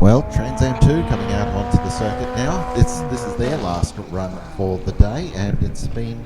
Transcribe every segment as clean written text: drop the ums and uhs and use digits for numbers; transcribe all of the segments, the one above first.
Well, Trans Am 2 coming out onto the circuit now. This is their last run for the day, and it's been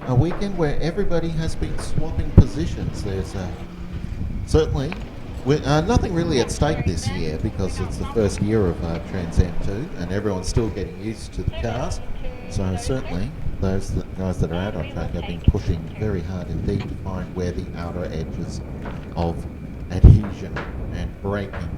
a weekend where everybody has been swapping positions. There's certainly nothing really at stake this year because it's the first year of Trans Am 2 and everyone's still getting used to the cars. So certainly those guys that are out on track have been pushing very hard indeed to find where the outer edges of adhesion and braking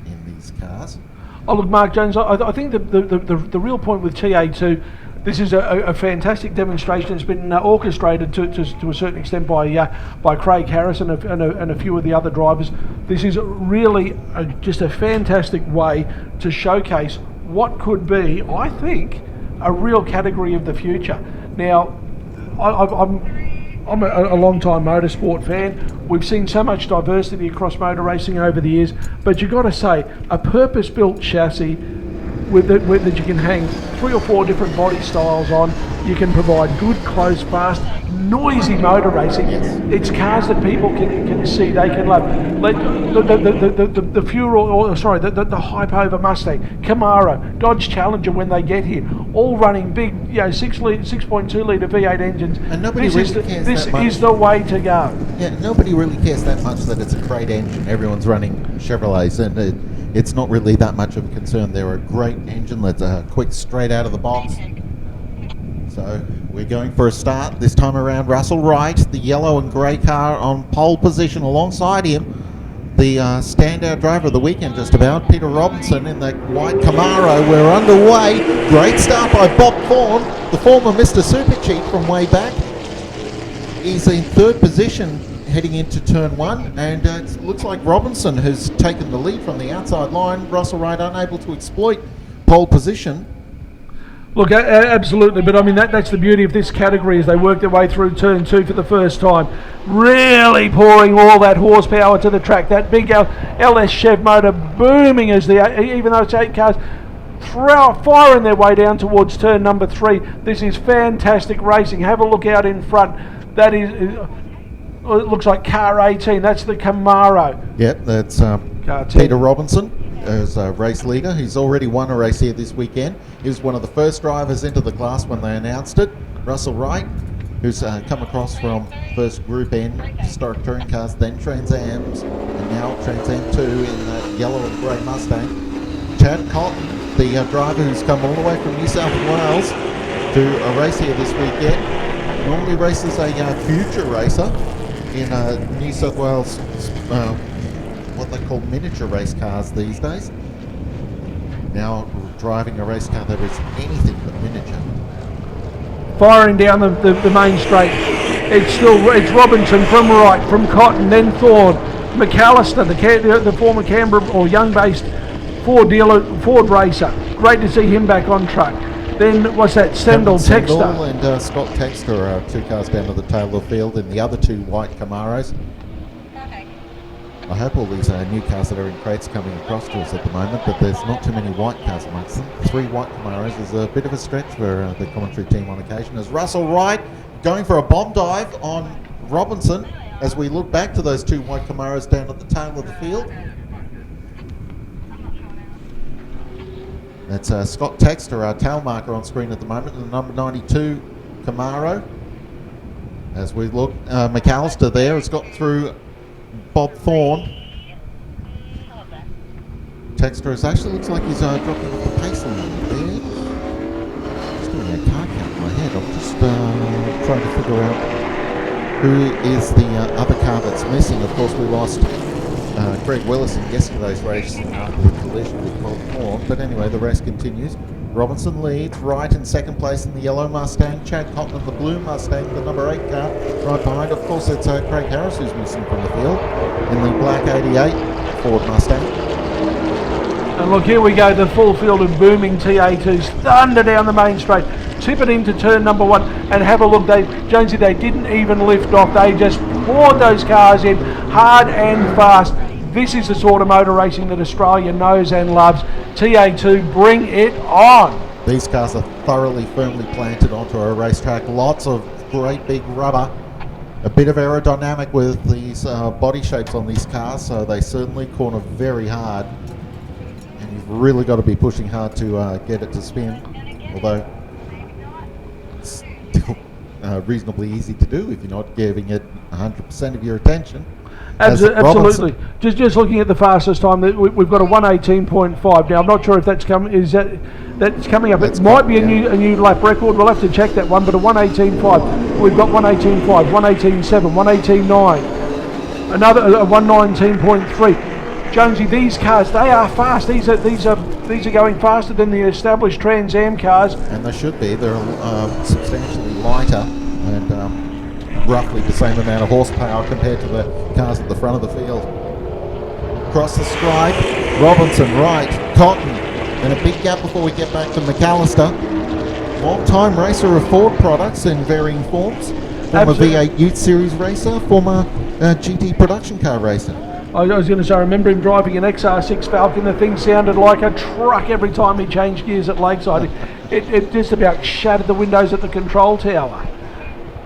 in these cars. Oh look, Mark Jones, I think the real point with TA2, this is a fantastic demonstration. It's been orchestrated to a certain extent by Craig Harris and a few of the other drivers. This is really just a fantastic way to showcase what could be, I think, a real category of the future. Now, I'm a long-time motorsport fan. We've seen so much diversity across motor racing over the years, but you've got to say, a purpose-built chassis that you can hang 3 or 4 different body styles on. You can provide good, close, fast, noisy motor racing. Yes. It's cars that people can see, they can love. The hype over Mustang, Camaro, Dodge Challenger when they get here, all running big, 6.2 litre V8 engines. And nobody really cares This that much. is the way to go. Yeah, nobody really cares that much that it's a crate engine. Everyone's running Chevrolets, and it's not really that much of a concern. They're a great engine that's quick, straight out of the box. So we're going for a start. This time around, Russell Wright, the yellow and grey car on pole position alongside him. The standout driver of the weekend just about, Peter Robinson in that white Camaro. We're underway. Great start by Bob Thorne, the former Mr. Super Cheat from way back. He's in third position heading into turn 1, and it looks like Robinson has taken the lead from the outside line. Russell Wright unable to exploit pole position. Look, absolutely, but I mean that's the beauty of this category as they work their way through turn 2 for the first time. Really pouring all that horsepower to the track. That big LS Chev motor booming as even though it's 8 cars, firing their way down towards turn number 3. This is fantastic racing. Have a look out in front. That is, it looks like car 18. That's the Camaro. Yep, that's Peter Robinson as a race leader. He's already won a race here this weekend. He was one of the first drivers into the class when they announced it. Russell Wright, who's come across from first Group N, historic touring cars, then Trans Ams, and now Trans Am 2 in the yellow and grey Mustang. Chad Cotton, the driver who's come all the way from New South Wales to a race here this weekend. Normally races a future racer in New South Wales, what they call miniature race cars these days. Now driving a race car that is anything but miniature. Firing down the main straight. It's Robinson from Wright, from Cotton, then Thorne, McAllister, the former Canberra or Young-based Ford racer. Great to see him back on track. Then what's that? Stendhal Texter and Scott Texter are 2 cars down to the tail of the field in the other 2 white Camaros. I hope all these new cars that are in crates coming across to us at the moment, but there's not too many white cars amongst them. 3 white Camaros is a bit of a stretch for the commentary team on occasion. As Russell Wright going for a bomb dive on Robinson as we look back to those 2 white Camaros down at the tail of the field. That's Scott Texter, our tail marker on screen at the moment, and the number 92 Camaro. As we look, McAllister there has got through Bob Thorne. Texter actually looks like he's dropping off the pace a little bit. Just doing a car count in my head. I'm just trying to figure out who is the other car that's missing. Of course, we lost Greg Willis in yesterday's race after the collision with Bob Thorne. But anyway, the race continues. Robinson leads, Wright in second place in the yellow Mustang, Chad Cotton in the blue Mustang, the number 8 car right behind. Of course, it's Craig Harris who's missing from the field in the black 88 Ford Mustang. And look, here we go, the full field of booming TA2s, thunder down the main straight, tip it into turn number 1, and have a look, Jonesy, they didn't even lift off, they just poured those cars in hard and fast. This is the sort of motor racing that Australia knows and loves. TA2, bring it on. These cars are thoroughly, firmly planted onto a racetrack. Lots of great big rubber. A bit of aerodynamic with these body shapes on these cars, so they certainly corner very hard. and you've really got to be pushing hard to get it to spin, although it's still reasonably easy to do if you're not giving it 100% of your attention. Absolutely. Just looking at the fastest time, we've got a 1:18.5. Now I'm not sure if that's coming. That's coming up? It might be a new lap record. We'll have to check that one. But a 1:18.5. We've got 1:18.5, 1:18.7, 1:18.9. Another a 1:19.3. Jonesy, these cars, they are fast. These are going faster than the established Trans Am cars. And they should be. They're substantially lighter and roughly the same amount of horsepower compared to the cars at the front of the field. Across the stripe, Robinson, right, Cotton, and a big gap before we get back to McAllister. Long-time racer of Ford products in varying forms. Former V8 Youth Series racer, former GT production car racer. I was going to say, I remember him driving an XR6 Falcon. The thing sounded like a truck every time he changed gears at Lakeside. It just about shattered the windows at the control tower.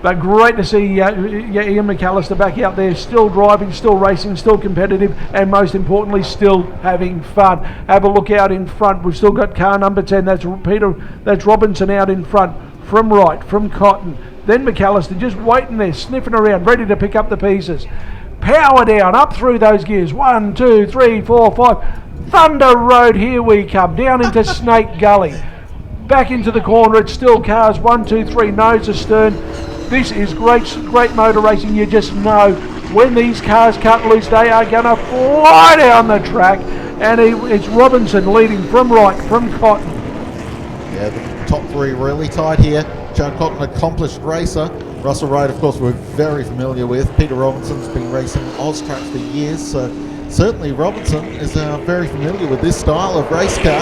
But great to see Ian McAllister back out there, still driving, still racing, still competitive, and most importantly, still having fun. Have a look out in front. We've still got car number 10. That's Robinson out in front, from right, from Cotton. Then McAllister just waiting there, sniffing around, ready to pick up the pieces. Power down, up through those gears. 1, 2, 3, 4, 5. Thunder Road, here we come, down into Snake Gully. Back into the corner, it's still cars 1, 2, 3, nose astern. This is great motor racing. You just know when these cars cut loose, they are going to fly down the track. And it's Robinson leading from right, from Cotton. Yeah, the top three really tight here. Chad Cotton, accomplished racer. Russell Wright, of course, we're very familiar with. Peter Robinson's been racing Oz tracks for years, so certainly Robinson is very familiar with this style of race car.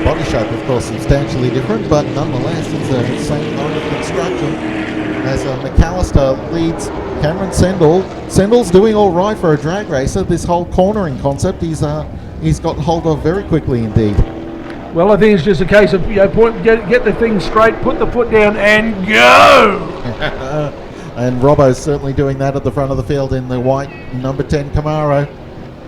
Body shape, of course, substantially different, but nonetheless, it's the same mode of construction. As McAllister leads Cameron Sendall. Sendall's doing all right for a drag racer. This whole cornering concept he's gotten hold of very quickly indeed. Well, I think it's just a case of get the thing straight, put the foot down, and go. And Robbo's certainly doing that at the front of the field in the white number 10 Camaro.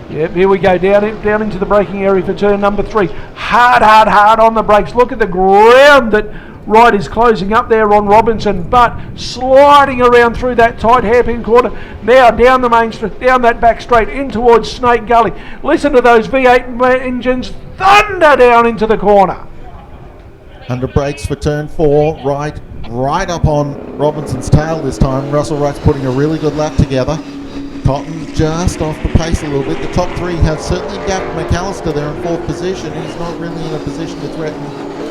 Yep, here we go, down into the braking area for turn number 3. Hard on the brakes. Look at the ground that Wright is closing up there on Robinson, but sliding around through that tight hairpin corner. Now down the main street, down that back straight, in towards Snake Gully. Listen to those V8 engines thunder down into the corner. Under brakes for turn 4, right up on Robinson's tail this time. Russell Wright's putting a really good lap together. Cotton just off the pace a little bit. The top three have certainly gapped McAllister there in 4th position. He's not really in a position to threaten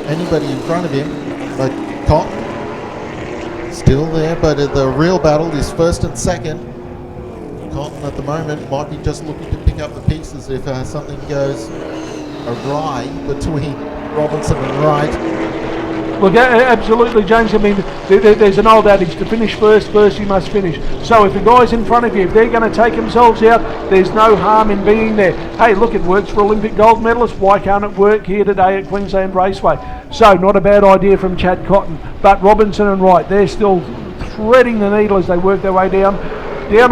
anybody in front of him. But Cotton still there, but the real battle is 1st and 2nd. Cotton at the moment might be just looking to pick up the pieces if something goes awry between Robinson and Wright. Look, absolutely, James. I mean, there's an old adage, to finish first you must finish. So if the guys in front of you, if they're going to take themselves out, there's no harm in being there. Hey, look, it works for Olympic gold medalists. Why can't it work here today at Queensland Raceway? So not a bad idea from Chad Cotton. But Robinson and Wright, they're still threading the needle as they work their way down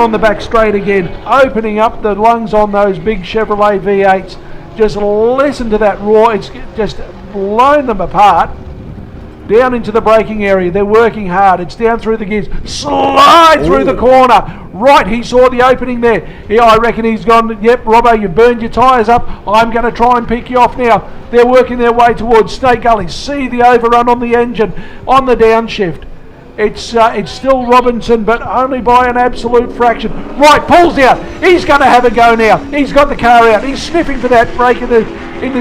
on the back straight again, opening up the lungs on those big Chevrolet V8s. Just listen to that roar. It's just blown them apart. Down into the braking area, they're working hard. It's down through the gears, slide through the corner. Right, he saw the opening there. Yeah, I reckon he's gone, yep, Robbo, you've burned your tyres up. I'm going to try and pick you off now. They're working their way towards Snake Gully. See the overrun on the engine, on the downshift. It's still Robinson, but only by an absolute fraction. Right, pulls out. He's going to have a go now. He's got the car out. He's sniffing for that brake in the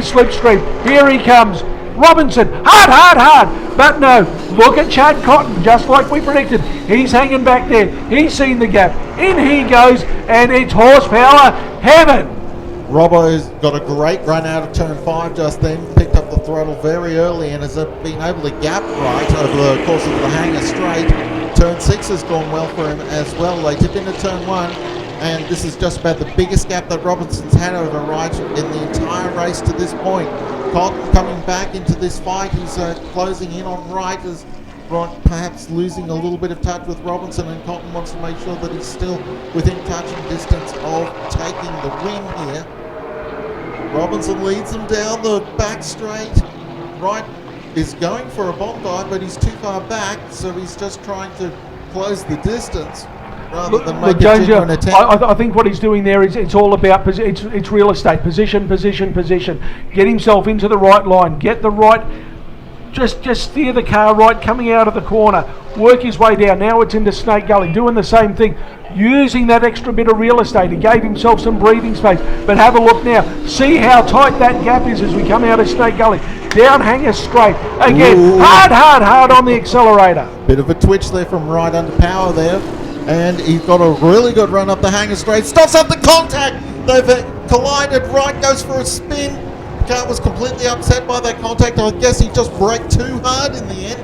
slipstream. Here he comes. Robinson, hard, but no, look at Chad Cotton, just like we predicted. He's hanging back there, he's seen the gap, in he goes, and it's horsepower heaven. Robbo's got a great run out of turn 5 just then, picked up the throttle very early and has been able to gap right over the course of the hanger straight. Turn 6 has gone well for him as well. They tip into turn 1, and this is just about the biggest gap that Robinson's had over Wright in the entire race to this point. Cotton coming back into this fight. He's closing in on Wright as Wright perhaps losing a little bit of touch with Robinson, and Cotton wants to make sure that he's still within touch and distance of taking the win here. Robinson leads them down the back straight. Wright is going for a bomb dive, but he's too far back, so he's just trying to close the distance rather than make a genuine attempt. I think what he's doing there is it's all about it's real estate, position. Get himself into the right line, get the right, just steer the car right, coming out of the corner, work his way down. Now it's into Snake Gully, doing the same thing, using that extra bit of real estate. He gave himself some breathing space. But have a look now. See how tight that gap is as we come out of Snake Gully. Down hanger straight. Again, Ooh. hard on the accelerator. Bit of a twitch there from Wright under power there. And he's got a really good run up the hanger straight. Stops up the contact. They've collided. Wright goes for a spin. The car was completely upset by that contact. I guess he just braked too hard in the end.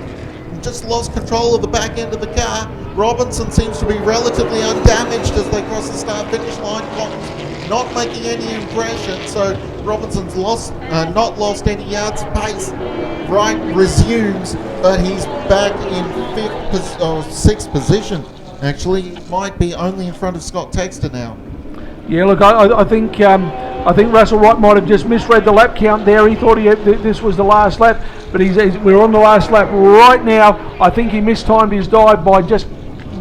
And just lost control of the back end of the car. Robinson seems to be relatively undamaged as they cross the start-finish line. Cotton's not making any impression, so Robinson's not lost any yards of pace. Wright resumes, but he's back in sixth position. Actually, might be only in front of Scott Texter now. Yeah, look, I think Russell Wright might have just misread the lap count there. He thought this was the last lap, but we're on the last lap right now. I think he mistimed his dive by just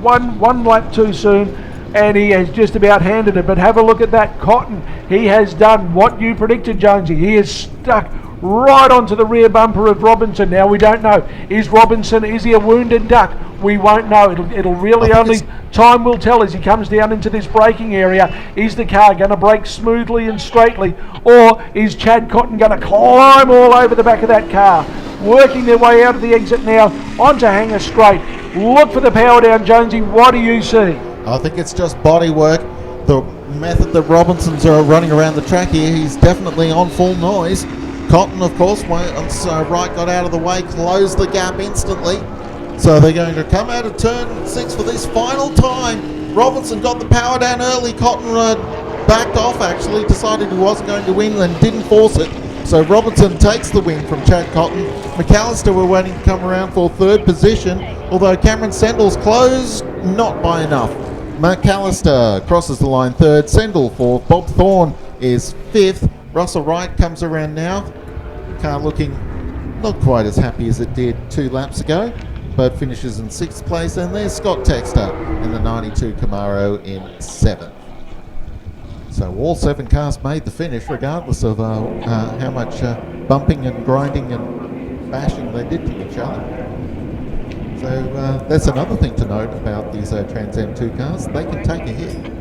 one lap too soon, and he has just about handed it. But have a look at that. Cotton, he has done what you predicted, Jonesy. He is stuck right onto the rear bumper of Robinson. Now we don't know. Is he a wounded duck? We won't know. It'll really only time will tell as he comes down into this braking area. Is the car going to brake smoothly and straightly, or is Chad Cotton going to climb all over the back of that car? Working their way out of the exit now onto hanger straight. Look for the power down, Jonesy. What do you see? I think it's just body work. The method that Robinson's are running around the track here, he's definitely on full noise. Cotton, of course, once Wright got out of the way, closed the gap instantly. So they're going to come out of turn 6 for this final time. Robinson got the power down early. Cotton backed off, actually, decided he wasn't going to win and didn't force it. So Robinson takes the win from Chad Cotton. McAllister were waiting to come around for third position, although Cameron Sendel's closed, not by enough. McAllister crosses the line third. Sendel fourth. Bob Thorne is fifth. Russell Wright comes around now. Car looking not quite as happy as it did 2 laps ago, but finishes in 6th place. And there's Scott Texter in the 92 Camaro in 7th. So all 7 cars made the finish, regardless of how much bumping and grinding and bashing they did to each other. So that's another thing to note about these Trans M2 cars. They can take a hit.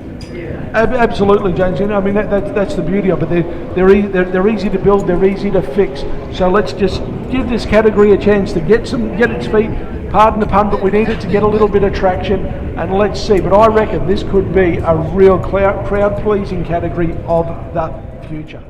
Absolutely, James. I mean, that's the beauty of it. They're easy to build. They're easy to fix. So let's just give this category a chance to get its feet. Pardon the pun, but we need it to get a little bit of traction, and let's see. But I reckon this could be a real crowd-pleasing category of the future.